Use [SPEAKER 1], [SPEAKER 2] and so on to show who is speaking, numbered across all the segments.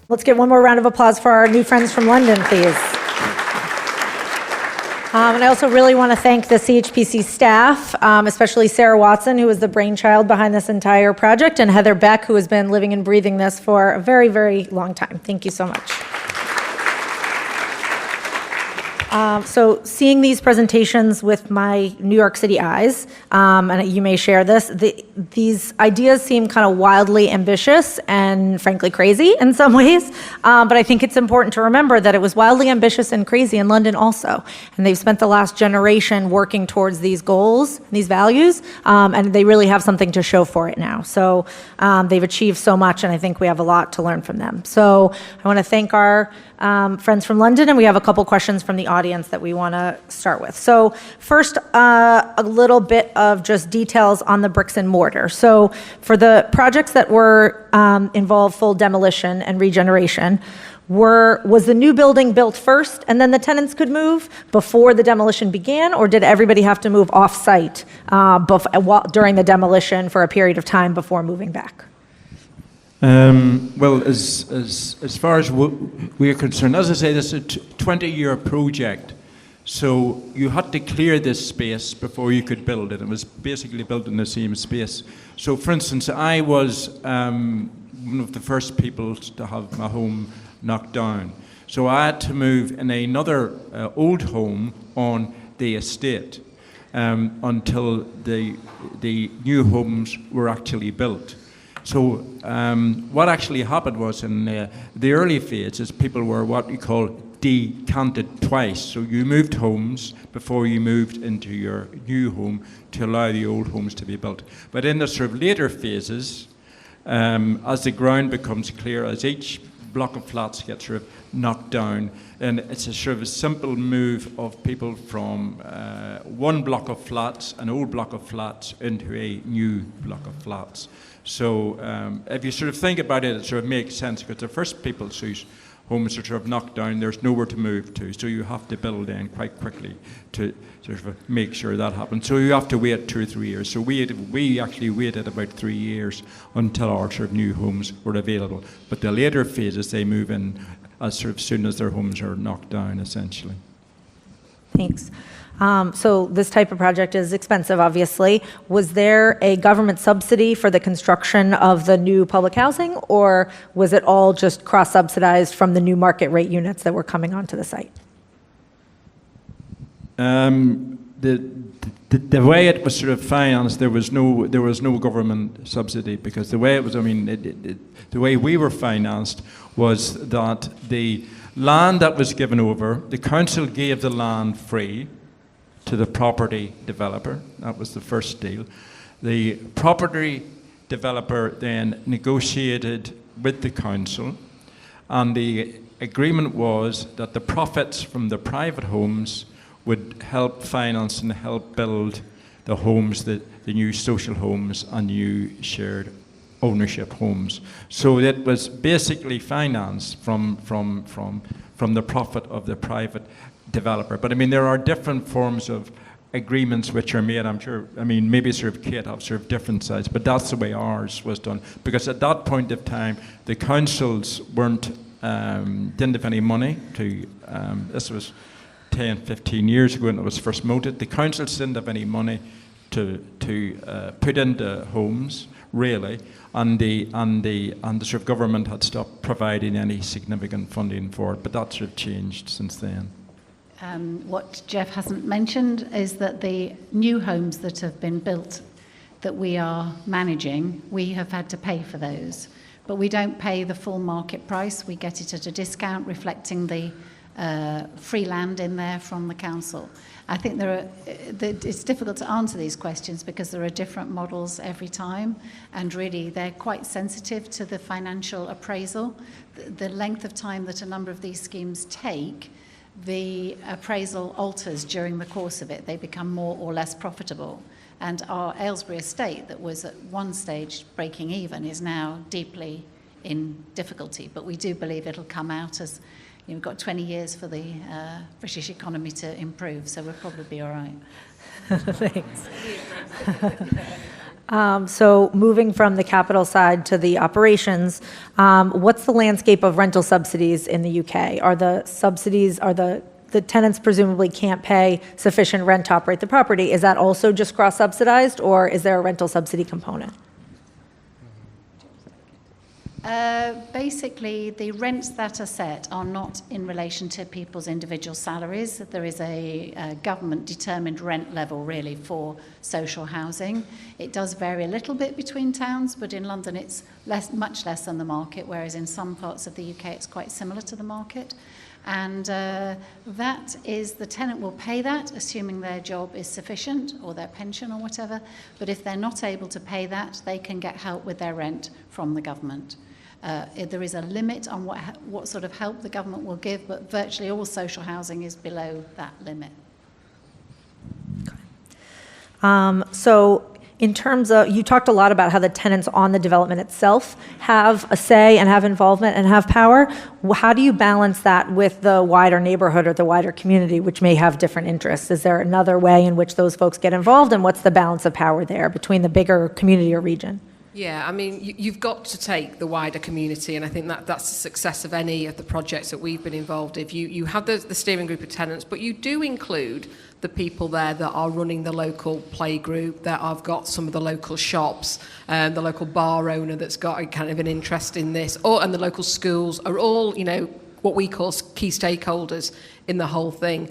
[SPEAKER 1] Let's give one more round of applause for our new friends from London, please. And I also really want to thank the CHPC staff, especially Sarah Watson, who was the brainchild behind this entire project, and Heather Beck, who has been living and breathing this for a very, very long time. Thank you so much. So seeing these presentations with my New York City eyes, and you may share this, these ideas seem kind of wildly ambitious and frankly crazy in some ways, but I think it's important to remember that it was wildly ambitious and crazy in London also, and they've spent the last generation working towards these goals, these values, and they really have something to show for it now. So they've achieved so much, and I think we have a lot to learn from them. So I want to thank our friends from London, and we have a couple questions from the audience that we want to start with. So first, a little bit of just details on the bricks and mortar. So for the projects that were involved full demolition and regeneration, was the new building built first and then the tenants could move before the demolition began, or did everybody have to move off-site during the demolition for a period of time before moving back?
[SPEAKER 2] Well, as far as we're concerned, as I say, this is a 20-year project. So you had to clear this space before you could build it. It was basically built in the same space. So, for instance, I was one of the first people to have my home knocked down. So I had to move in another old home on the estate until the new homes were actually built. So what actually happened was in the early phases, people were what you call decanted twice. So you moved homes before you moved into your new home to allow the old homes to be built. But in the sort of later phases, as the ground becomes clear, as each block of flats gets sort of knocked down, and it's a sort of a simple move of people from one block of flats, an old block of flats, into a new block of flats. So if you sort of think about it, it sort of makes sense, because the first people whose homes are sort of knocked down, there's nowhere to move to, so you have to build in quite quickly to sort of make sure that happens. So you have to wait 2 or 3 years. So we actually waited about 3 years until our sort of new homes were available. But the later phases, they move in as sort of soon as their homes are knocked down, essentially.
[SPEAKER 1] Thanks. So this type of project is expensive, obviously. Was there a government subsidy for the construction of the new public housing, or was it all just cross-subsidized from the new market rate units that were coming onto the site?
[SPEAKER 2] The way it was sort of financed, there was no government subsidy, because the way it was, the way we were financed was that the land that was given over, the council gave the land free to the property developer. That was the first deal. The property developer then negotiated with the council, and the agreement was that the profits from the private homes would help finance and help build the homes, the new social homes and new shared ownership homes. So it was basically financed from the profit of the private developer. But there are different forms of agreements which are made. I'm sure, maybe sort of Kate have sort of different sides, but that's the way ours was done. Because at that point of time, the councils didn't have any money to, this was 10, 15 years ago when it was first moated. The councils didn't have any money to put into homes, really, and the sort of government had stopped providing any significant funding for it, but that sort of changed since then.
[SPEAKER 3] What Jeff hasn't mentioned is that the new homes that have been built that we are managing, we have had to pay for those, but we don't pay the full market price. We get it at a discount reflecting the free land in there from the council. I think it's difficult to answer these questions because there are different models every time, and really they're quite sensitive to the financial appraisal. The length of time that a number of these schemes take, the appraisal alters during the course of it. They become more or less profitable. And our Aylesbury estate, that was at one stage breaking even, is now deeply in difficulty. But we do believe it'll come out as, we've got 20 years for the British economy to improve, so we'll probably be all right.
[SPEAKER 1] Thanks. So moving from the capital side to the operations, what's the landscape of rental subsidies in the UK? Are the subsidies, the tenants presumably can't pay sufficient rent to operate the property? Is that also just cross-subsidized, or is there a rental subsidy component?
[SPEAKER 3] Basically, the rents that are set are not in relation to people's individual salaries. There is a government-determined rent level, really, for social housing. It does vary a little bit between towns, but in London it's much less than the market, whereas in some parts of the UK it's quite similar to the market. And that is, the tenant will pay that, assuming their job is sufficient, or their pension or whatever. But if they're not able to pay that, they can get help with their rent from the government. There is a limit on what sort of help the government will give, but virtually all social housing is below that limit. So in terms of, you talked a lot about how the tenants on the development itself have a say and have involvement and have power. How do you balance that with the wider neighborhood or the wider community, which may have different interests? Is there another way in which those folks get involved, and what's the balance of power there between the bigger community or region?
[SPEAKER 4] Yeah, I mean, you've got to take the wider community, and I think that's the success of any of the projects that we've been involved in. You have the steering group of tenants, but you do include the people there that are running the local play group, that have got some of the local shops, the local bar owner that's got a kind of an interest in this, and the local schools are all, what we call key stakeholders in the whole thing.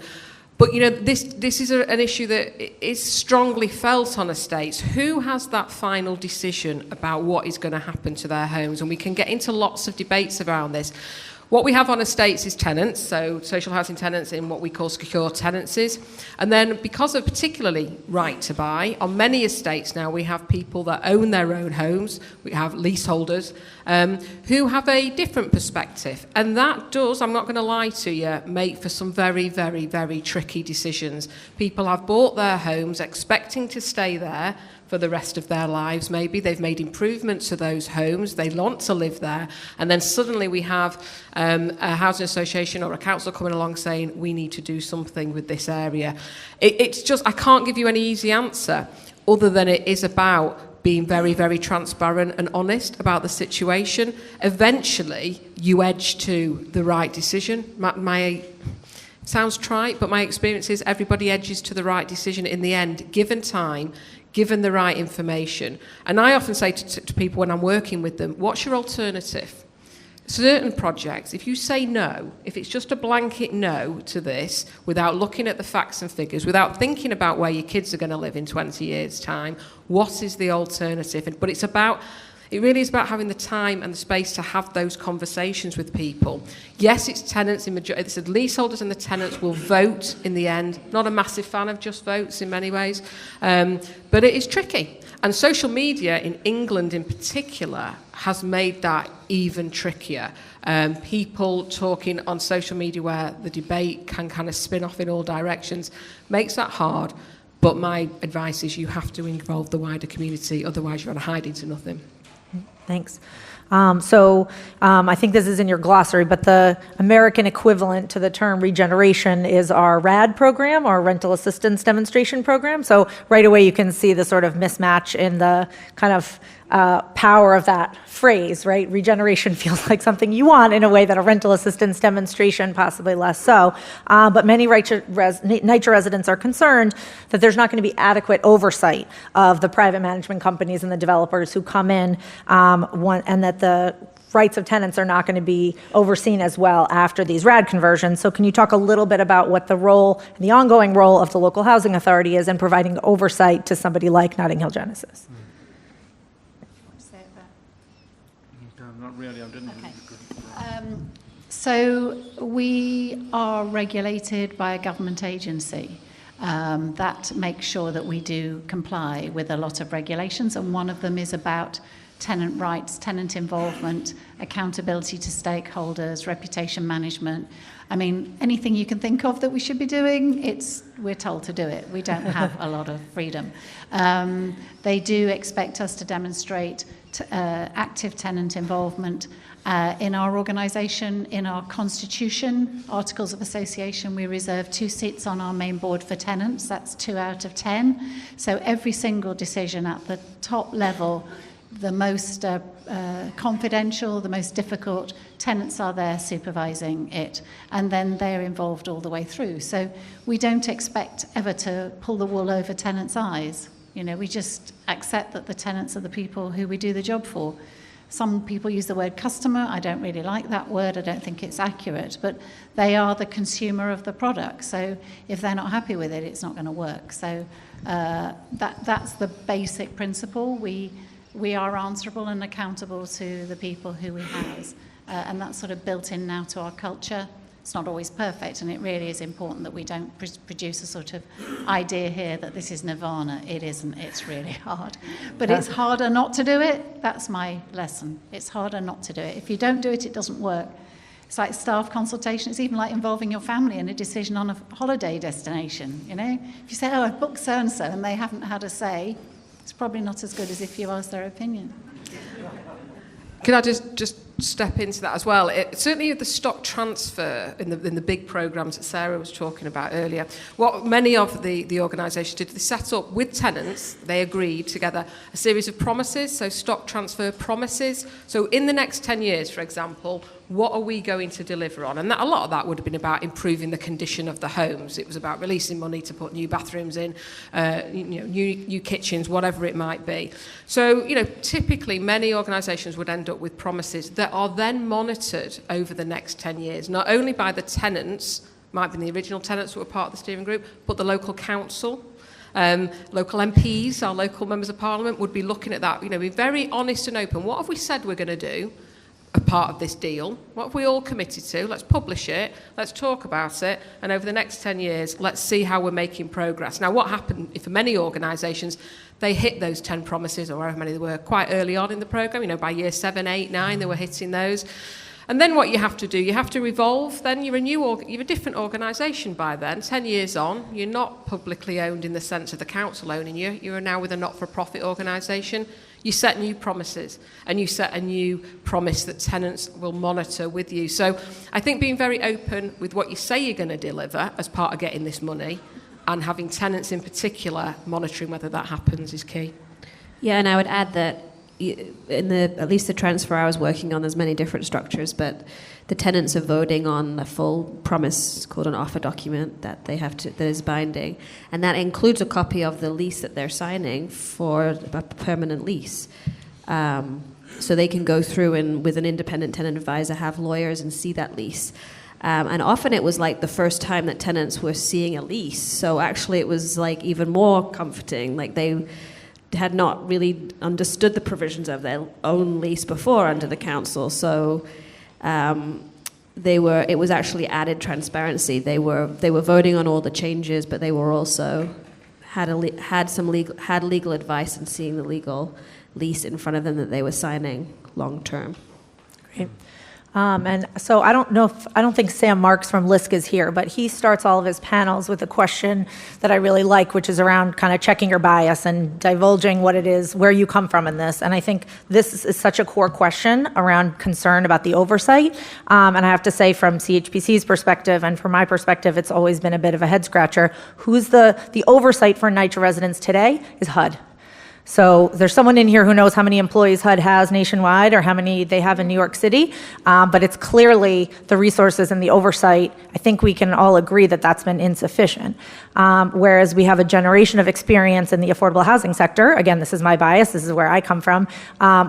[SPEAKER 4] But, this is an issue that is strongly felt on estates. Who has that final decision about what is going to happen to their homes? And we can get into lots of debates around this. What we have on estates is tenants, so social housing tenants in what we call secure tenancies. And then because of particularly right to buy, on many estates now we have people that own their own homes, we have leaseholders, who have a different perspective. And that does, I'm not going to lie to you, make for some very, very, very tricky decisions. People have bought their homes expecting to stay there for the rest of their lives. Maybe they've made improvements to those homes, they want to live there, and then suddenly we have a housing association or a council coming along saying we need to do something with this area. It's just, I can't give you any easy answer other than it is about being very, very transparent and honest about the situation. Eventually you edge to the right decision. My sounds trite, but my experience is everybody edges to the right decision in the end, given time, given the right information. And I often say to people when I'm working with them, what's your alternative? Certain projects, if you say no, if it's just a blanket no to this, without looking at the facts and figures, without thinking about where your kids are going to live in 20 years' time, what is the alternative? But it really is about having the time and the space to have those conversations with people. Yes, it's tenants, it's the leaseholders and the tenants will vote in the end. Not a massive fan of just votes in many ways, but it is tricky. And social media in England in particular has made that even trickier. People talking on social media where the debate can kind of spin off in all directions makes that hard. But my advice is you have to involve the wider community, otherwise you're on a hiding to nothing.
[SPEAKER 1] Thanks. I think this is in your glossary, but the American equivalent to the term regeneration is our RAD program, our rental assistance demonstration program. So right away you can see the sort of mismatch in the kind of power of that phrase, right? Regeneration feels like something you want in a way that a rental assistance demonstration possibly less so. But many NYCHA residents are concerned that there's not going to be adequate oversight of the private management companies and the developers who come in, and that the rights of tenants are not going to be overseen as well after these RAD conversions. So can you talk a little bit about what the role, the ongoing role of the local housing authority is in providing oversight to somebody like Notting Hill Genesis?
[SPEAKER 2] Not really, I didn't.
[SPEAKER 3] Okay. So we are regulated by a government agency that makes sure that we do comply with a lot of regulations, and one of them is about tenant rights, tenant involvement, accountability to stakeholders, reputation management. I mean, anything you can think of that we should be doing, we're told to do it. We don't have a lot of freedom. They do expect us to demonstrate active tenant involvement In our organisation, in our constitution, Articles of Association, we reserve 2 seats on our main board for tenants. That's 2 out of 10. So every single decision at the top level, the most confidential, the most difficult, tenants are there supervising it, and then they're involved all the way through. So we don't expect ever to pull the wool over tenants' eyes. You know, we just accept that the tenants are the people who we do the job for. Some people use the word customer. I don't really like that word. I don't think it's accurate. But they are the consumer of the product. So if they're not happy with it, it's not going to work. So that's the basic principle. We are answerable and accountable to the people who we house. And that's sort of built in now to our culture. It's not always perfect, and it really is important that we don't produce a sort of idea here that this is nirvana. It isn't. It's really hard. But it's harder not to do it. That's my lesson. It's harder not to do it. If you don't do it, it doesn't work. It's like staff consultation. It's even like involving your family in a decision on a holiday destination, you know? If you say, oh, I've booked so-and-so, and they haven't had a say, it's probably not as good as if you ask their opinion.
[SPEAKER 4] Can I just step into that as well? Certainly the stock transfer in the big programs that Sarah was talking about earlier, what many of the organisations did, they set up with tenants, they agreed together a series of promises, so stock transfer promises. So in the next 10 years, for example, what are we going to deliver on? And a lot of that would have been about improving the condition of the homes. It was about releasing money to put new bathrooms in, new kitchens, whatever it might be. So, typically many organisations would end up with promises that are then monitored over the next 10 years, not only by the tenants, might be the original tenants who were part of the steering group, but the local council. Local MPs, our local members of parliament, would be looking at that, be very honest and open. What have we said we're going to do? A part of this deal? What have we all committed to? Let's publish it, let's talk about it, and over the next 10 years, let's see how we're making progress. Now, what happened if for many organisations, they hit those 10 promises, or however many there were, quite early on in the programme, by year 7, 8, 9, they were hitting those. And then what you have to do, you have to revolve, then you're a different organisation by then, 10 years on, you're not publicly owned in the sense of the council owning you, you're now with a not-for-profit organisation. You set new promises, and you set a new promise that tenants will monitor with you. So I think being very open with what you say you're going to deliver as part of getting this money, and having tenants in particular monitoring whether that happens is key.
[SPEAKER 5] Yeah, and I would add that at least the transfer I was working on, there's many different structures, but the tenants are voting on a full promise called an offer document that is binding, and that includes a copy of the lease that they're signing for a permanent lease. So they can go through and with an independent tenant advisor have lawyers and see that lease. And often it was like the first time that tenants were seeing a lease, so actually it was like even more comforting, like they had not really understood the provisions of their own lease before under the council. So it was actually added transparency. They were voting on all the changes, but they were also had legal advice and seeing the legal lease in front of them that they were signing long term.
[SPEAKER 1] Great. And so I don't think Sam Marks from LISC is here, but he starts all of his panels with a question that I really like, which is around kind of checking your bias and divulging what it is, where you come from in this. And I think this is such a core question around concern about the oversight. And I have to say, from CHPC's perspective and from my perspective, it's always been a bit of a head scratcher. Who's the oversight for NYCHA residents today is HUD. So there's someone in here who knows how many employees HUD has nationwide or how many they have in New York City, but it's clearly the resources and the oversight. I think we can all agree that that's been insufficient. Whereas we have a generation of experience in the affordable housing sector, again, this is my bias, this is where I come from,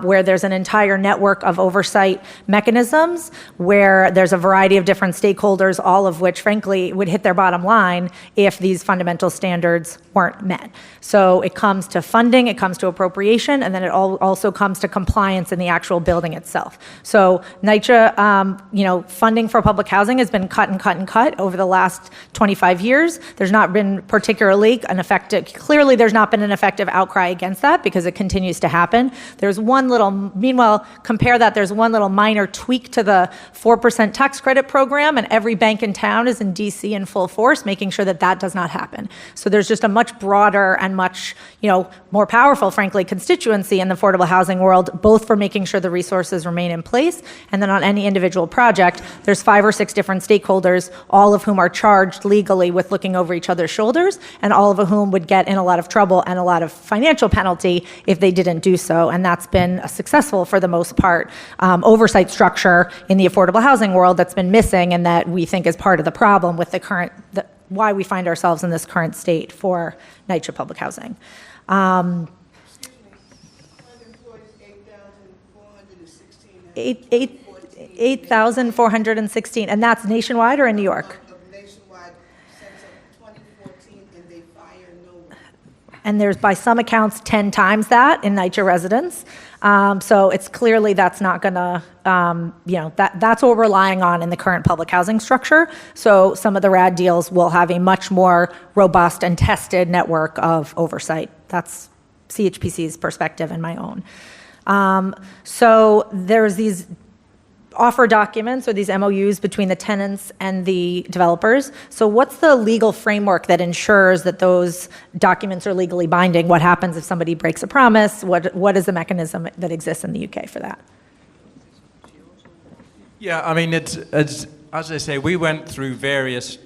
[SPEAKER 1] where there's an entire network of oversight mechanisms, where there's a variety of different stakeholders, all of which, frankly, would hit their bottom line if these fundamental standards weren't met. So it comes to funding, it comes to appropriation, and then it also comes to compliance in the actual building itself. So NYCHA, funding for public housing has been cut and cut and cut over the last 25 years. There's not been particularly clearly there's not been an effective outcry against that because it continues to happen. There's one little minor tweak to the 4% tax credit program, and every bank in town is in DC in full force, making sure that that does not happen. So there's just a much broader and much, more powerful powerful, frankly, constituency in the affordable housing world, both for making sure the resources remain in place, and then on any individual project, there's 5 or 6 different stakeholders, all of whom are charged legally with looking over each other's shoulders, and all of whom would get in a lot of trouble and a lot of financial penalty if they didn't do so. And that's been successful for the most part. Oversight structure in the affordable housing world that's been missing, and that we think is part of the problem with the current, why we find ourselves in this current state for NYCHA public housing.
[SPEAKER 6] Unemployed is
[SPEAKER 1] 8,416, and that's nationwide or in New York?
[SPEAKER 6] nationwide since 2014, and they fire no one.
[SPEAKER 1] And there's, by some accounts, 10 times that in NYCHA residents. So it's clearly that's not going to, that's what we're relying on in the current public housing structure. So some of the RAD deals will have a much more robust and tested network of oversight. That's CHPC's perspective and my own. So there's these offer documents or these MOUs between the tenants and the developers. So what's the legal framework that ensures that those documents are legally binding? What happens if somebody breaks a promise? What is the mechanism that exists in the UK for that?
[SPEAKER 2] Yeah, I mean, it's as I say, we've gone through various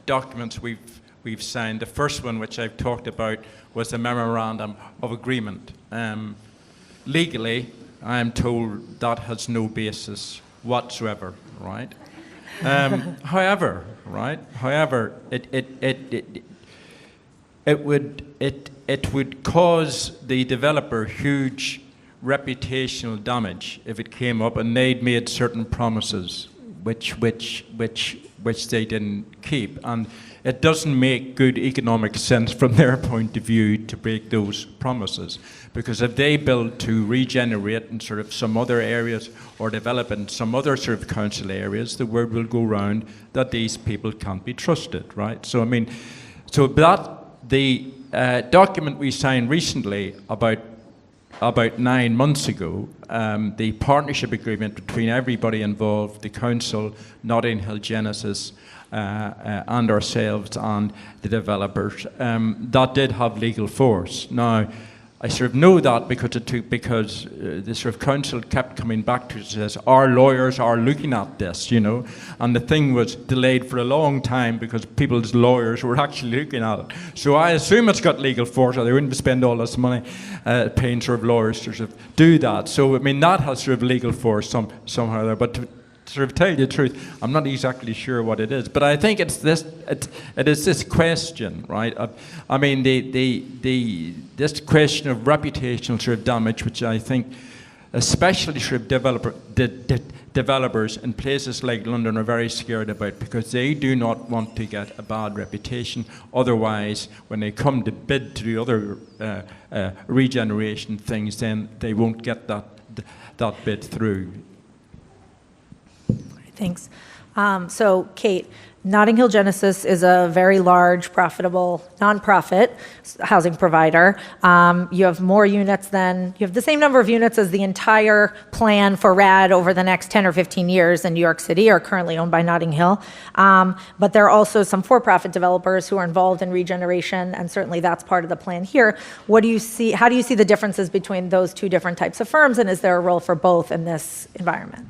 [SPEAKER 2] documents we've signed. The first one, which I've talked about, was the memorandum of agreement. Legally, I am told that has no basis whatsoever, right? However, it would cause the developer huge reputational damage if it came up and they'd made certain promises which they didn't keep, and it doesn't make good economic sense from their point of view to break those promises, because if they build to regenerate in sort of some other areas or develop in some other sort of council areas, the word will go round that these people can't be trusted, right? So I mean, so that the document we signed recently about 9 months ago, the partnership agreement between everybody involved, the council, Notting Hill Genesis, and ourselves and the developers, that did have legal force. Now, I sort of know that because the sort of council kept coming back to us and says, our lawyers are looking at this, you know, and the thing was delayed for a long time because people's lawyers were actually looking at it. So I assume it's got legal force, or they wouldn't spend all this money paying sort of lawyers to sort of do that. So, I mean, that has sort of legal force somehow there, but to sort of tell you the truth, I'm not exactly sure what it is, but I think it is this question, right? I mean, this question of reputational sort of damage, which I think, especially sort of developers in places like London are very scared about, because they do not want to get a bad reputation. Otherwise, when they come to bid to do other regeneration things, then they won't get that bid through.
[SPEAKER 1] Thanks. So, Kate, Notting Hill Genesis is a very large, profitable, nonprofit housing provider. You have more units you have the same number of units as the entire plan for RAD over the next 10 or 15 years in New York City are currently owned by Notting Hill. But there are also some for-profit developers who are involved in regeneration, and certainly that's part of the plan here. How do you see the differences between those two different types of firms, and is there a role for both in this environment?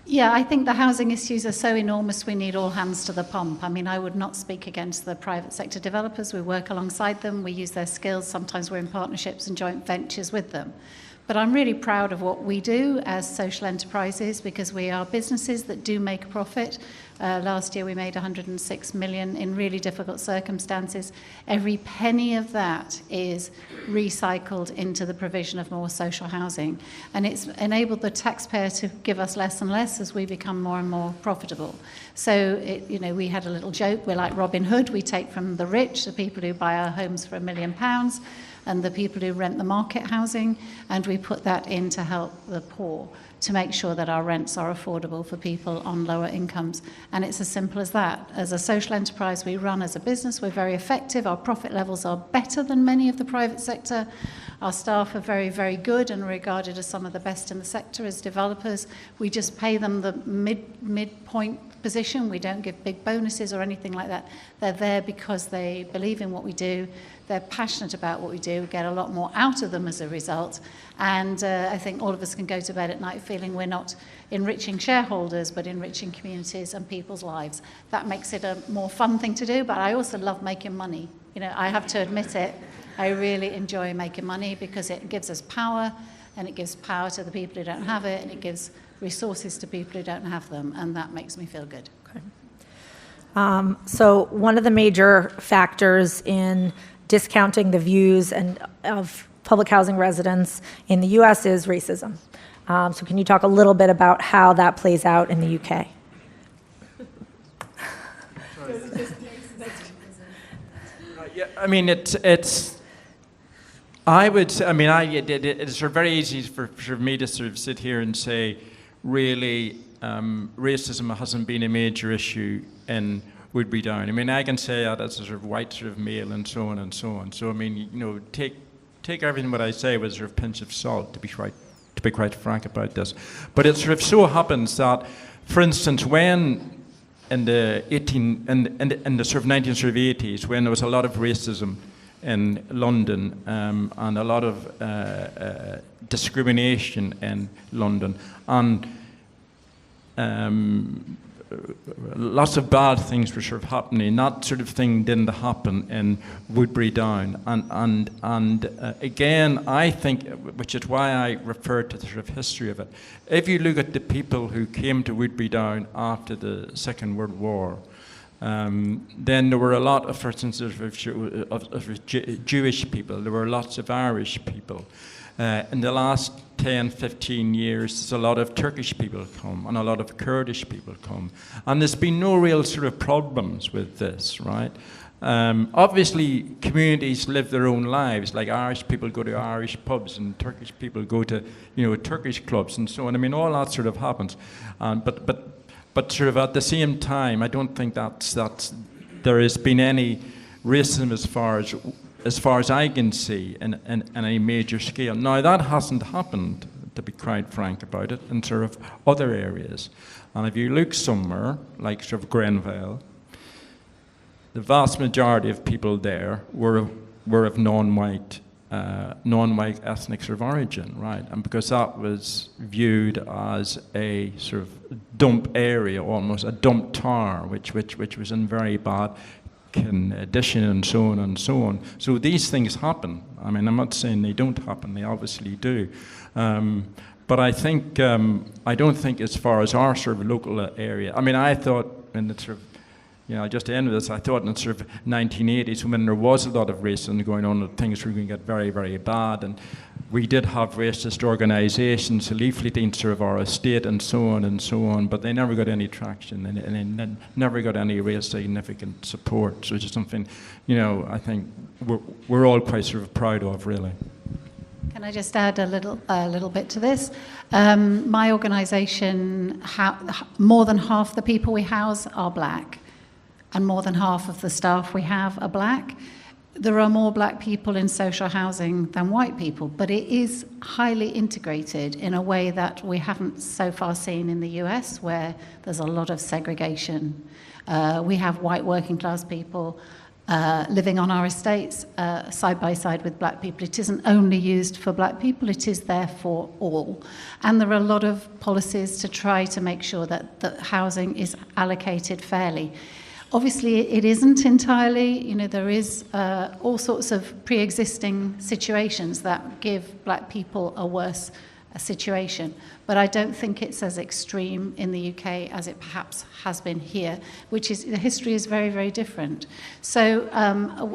[SPEAKER 3] Yeah, I think the housing issues are so enormous we need all hands to the pump. I mean, I would not speak against the private sector developers. We work alongside them. We use their skills. Sometimes we're in partnerships and joint ventures with them. But I'm really proud of what we do as social enterprises, because we are businesses that do make a profit. Last year we made 106 million in really difficult circumstances. Every penny of that is recycled into the provision of more social housing. And it's enabled the taxpayer to give us less and less as we become more and more profitable. So, we had a little joke. We're like Robin Hood. We take from the rich, the people who buy our homes for £1 million, and the people who rent the market housing, and we put that in to help the poor, to make sure that our rents are affordable for people on lower incomes. And it's as simple as that. As a social enterprise we run as a business, we're very effective. Our profit levels are better than many of the private sector. Our staff are very, very good and regarded as some of the best in the sector as developers. We just pay them the midpoint position. We don't give big bonuses or anything like that. They're there because they believe in what we do. They're passionate about what we do. We get a lot more out of them as a result. And I think all of us can go to bed at night feeling we're not enriching shareholders, but enriching communities and people's lives. That makes it a more fun thing to do, but I also love making money. You know, I have to admit it. I really enjoy making money because it gives us power, and it gives power to the people who don't have it, and it gives resources to people who don't have them, and that makes me feel good.
[SPEAKER 1] Okay. So one of the major factors in discounting the views of public housing residents in the U.S. is racism. So can you talk a little bit about how that plays out in the UK?
[SPEAKER 2] Yeah, I mean, I would say, I mean, it's sort of very easy for me to sort of sit here and say, really, racism hasn't been a major issue in Woodbury Down. I mean, I can say that as a sort of white sort of male and so on and so on. So, I mean, you know, take everything what I say with a sort of pinch of salt, to be quite frank about this. But it sort of so happens that, for instance, when in the sort of 1980s, when there was a lot of racism in London and a lot of discrimination in London, and lots of bad things were sort of happening. That sort of thing didn't happen in Woodbury Down. And again, I think, which is why I refer to the sort of history of it, if you look at the people who came to Woodbury Down after the Second World War, then there were a lot of, for instance, of Jewish people. There were lots of Irish people. In the last 10, 15 years, there's a lot of Turkish people come and a lot of Kurdish people come. And there's been no real sort of problems with this, right? Obviously, communities live their own lives. Like Irish people go to Irish pubs and Turkish people go to, you know, Turkish clubs and so on. I mean, all that sort of happens. But sort of at the same time, I don't think that's there has been any racism as far as I can see, in any major scale. Now, that hasn't happened, to be quite frank about it, in sort of other areas. And if you look somewhere, like sort of Grenville, the vast majority of people there were of non-white ethnic sort of origin, right? And because that was viewed as a sort of dump area, almost a dump tower, which was in very bad condition and so on and so on. So these things happen. I mean, I'm not saying they don't happen, they obviously do. But I think, I don't think as far as our sort of local area, I mean, I thought in the sort of, you know, just to end with this, I thought in the sort of 1980s when there was a lot of racism going on, that things were going to get very, very bad, and we did have racist organisations leafleting sort of our estate and so on, but they never got any traction, and they never got any real significant support, which is something, you know, I think we're all quite sort of proud of, really.
[SPEAKER 3] Can I just add a little bit to this? My organisation, more than half the people we house are black, and more than half of the staff we have are black. There are more black people in social housing than white people, but it is highly integrated in a way that we haven't so far seen in the US, where there's a lot of segregation. We have white working class people living on our estates side by side with black people. It isn't only used for black people, it is there for all. And there are a lot of policies to try to make sure that the housing is allocated fairly. Obviously, it isn't entirely, you know, there is all sorts of pre-existing situations that give black people a worse situation. But I don't think it's as extreme in the UK as it perhaps has been here, which is, the history is very, very different. So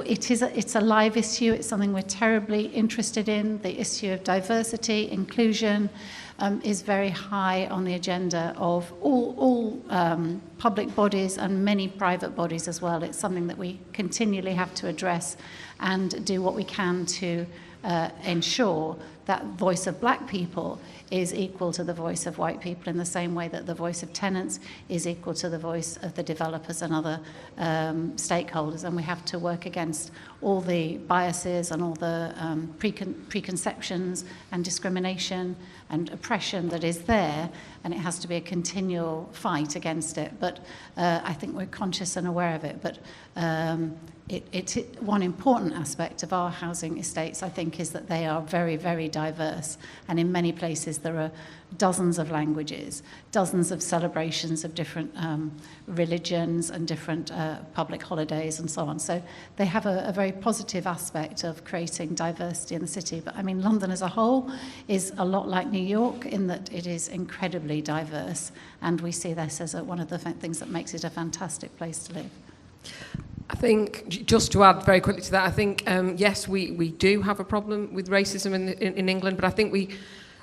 [SPEAKER 3] it's a live issue. It's something we're terribly interested in, the issue of diversity, inclusion, is very high on the agenda of all public bodies and many private bodies as well. It's something that we continually have to address and do what we can to ensure that voice of black people is equal to the voice of white people, in the same way that the voice of tenants is equal to the voice of the developers and other stakeholders. And we have to work against all the biases and all the preconceptions and discrimination and oppression that is there, and it has to be a continual fight against it. But I think we're conscious and aware of it. But one important aspect of our housing estates, I think, is that they are very, very diverse. And in many places there are dozens of languages, dozens of celebrations of different religions and different public holidays and so on. So they have a very positive aspect of creating diversity in the city. But I mean, London as a whole is a lot like New York in that it is incredibly diverse. And we see this as one of the things that makes it a fantastic place to live.
[SPEAKER 4] I think, just to add very quickly to that, I think, yes, we do have a problem with racism in England, but I think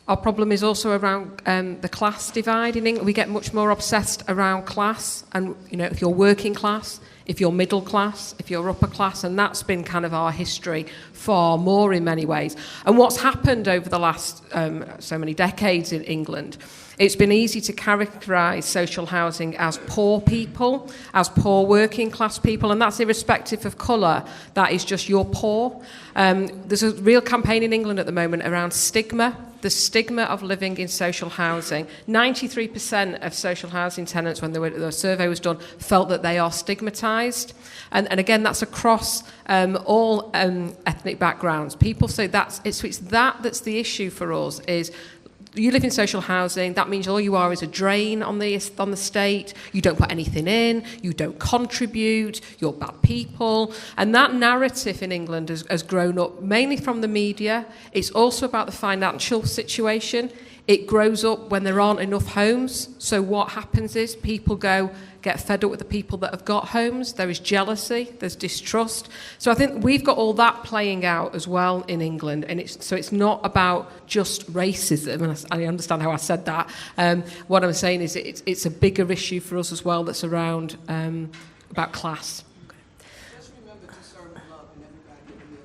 [SPEAKER 4] our problem is also around the class divide in England. We get much more obsessed around class, and, you know, if you're working class, if you're middle class, if you're upper class, and that's been kind of our history far more in many ways. And what's happened over the last so many decades in England, it's been easy to characterise social housing as poor people, as poor working class people, and that's irrespective of colour. That is just you're poor. There's a real campaign in England at the moment around stigma, the stigma of living in social housing. 93% of social housing tenants, when the survey was done, felt that they are stigmatised. And again, that's across all ethnic backgrounds. People say it's that's the issue for us, is you live in social housing, that means all you are is a drain on the state, you don't put anything in, you don't contribute, you're bad people. And that narrative in England has grown up mainly from the media. It's also about the financial situation. It grows up when there aren't enough homes. So what happens is people get fed up with the people that have got homes. There is jealousy, there's distrust. So I think we've got all that playing out as well in England. And it's not about just racism. And I understand how I said that. What I'm saying is it's a bigger issue for us as well that's around about class.
[SPEAKER 6] Just remember to serve love and everybody will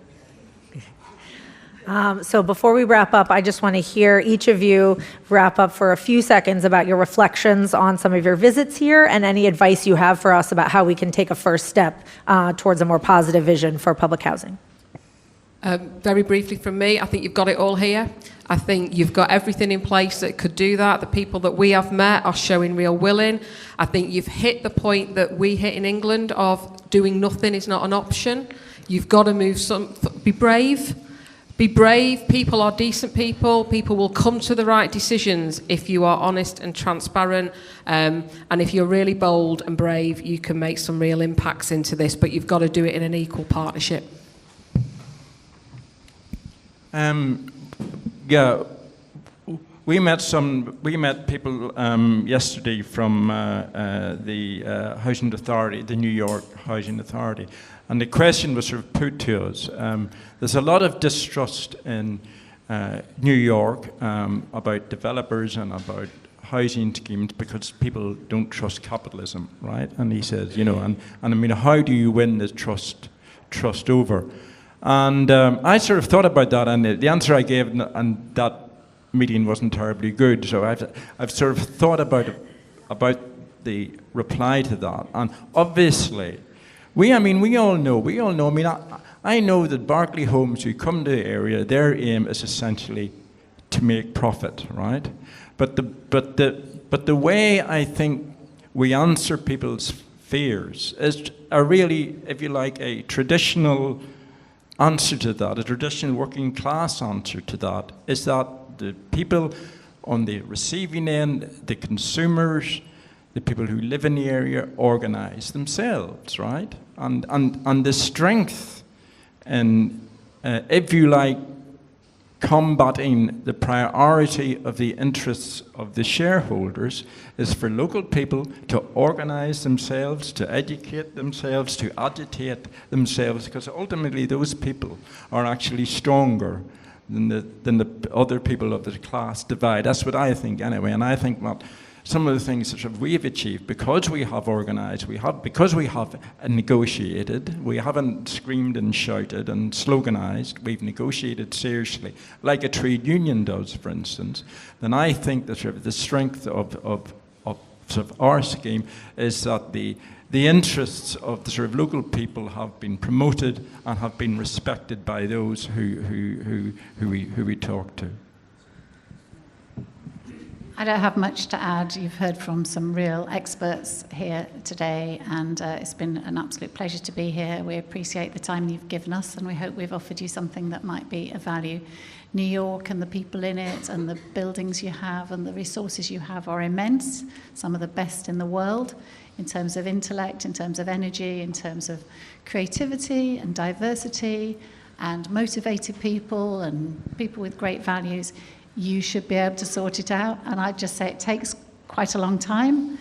[SPEAKER 6] be okay.
[SPEAKER 1] So before we wrap up, I just want to hear each of you wrap up for a few seconds about your reflections on some of your visits here and any advice you have for us about how we can take a first step towards a more positive vision for public housing.
[SPEAKER 4] Very briefly from me, I think you've got it all here. I think you've got everything in place that could do that. The people that we have met are showing real willing. I think you've hit the point that we hit in England of doing nothing is not an option. You've got to be brave. Be brave. People are decent people. People will come to the right decisions if you are honest and transparent. And if you're really bold and brave, you can make some real impacts into this, but you've got to do it in an equal partnership.
[SPEAKER 2] Yeah, we met people yesterday from the Housing Authority, the New York Housing Authority, and the question was sort of put to us. There's a lot of distrust in New York about developers and about housing schemes because people don't trust capitalism, right? And he says, you know, and I mean, how do you win this trust over? And I sort of thought about that, and the answer I gave and that meeting wasn't terribly good. So I've sort of thought about the reply to that. And obviously, we all know. I mean, I know that Berkeley Homes who come to the area, their aim is essentially to make profit, right? But the way I think we answer people's fears is a really, if you like, a traditional answer to that, a traditional working class answer to that, is that the people on the receiving end, the consumers, the people who live in the area, organise themselves, right? And the strength in, if you like, combating the priority of the interests of the shareholders is for local people to organise themselves, to educate themselves, to agitate themselves, because ultimately those people are actually stronger than the other people of the class divide. That's what I think anyway. And I think what some of the things that we've achieved because we have organised, because we have negotiated, we haven't screamed and shouted and sloganised, we've negotiated seriously, like a trade union does, for instance, then I think that the strength of our scheme is that the interests of the local people have been promoted and have been respected by those who we talk to.
[SPEAKER 3] I don't have much to add. You've heard from some real experts here today, and it's been an absolute pleasure to be here. We appreciate the time you've given us, and we hope we've offered you something that might be of value. New York and the people in it and the buildings you have and the resources you have are immense, some of the best in the world in terms of intellect, in terms of energy, in terms of creativity and diversity and motivated people and people with great values. You should be able to sort it out. And I'd just say it takes quite a long time.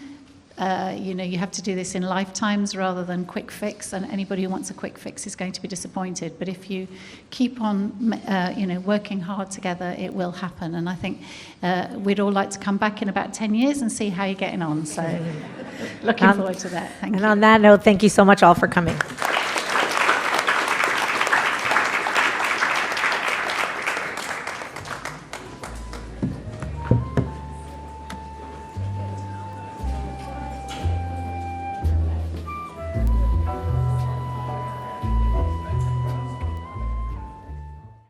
[SPEAKER 3] You have to do this in lifetimes rather than quick fix. And anybody who wants a quick fix is going to be disappointed. But if you keep on, working hard together, it will happen. And I think we'd all like to come back in about 10 years and see how you're getting on. So looking forward to that. Thank you.
[SPEAKER 1] And on that note, thank you so much all for coming.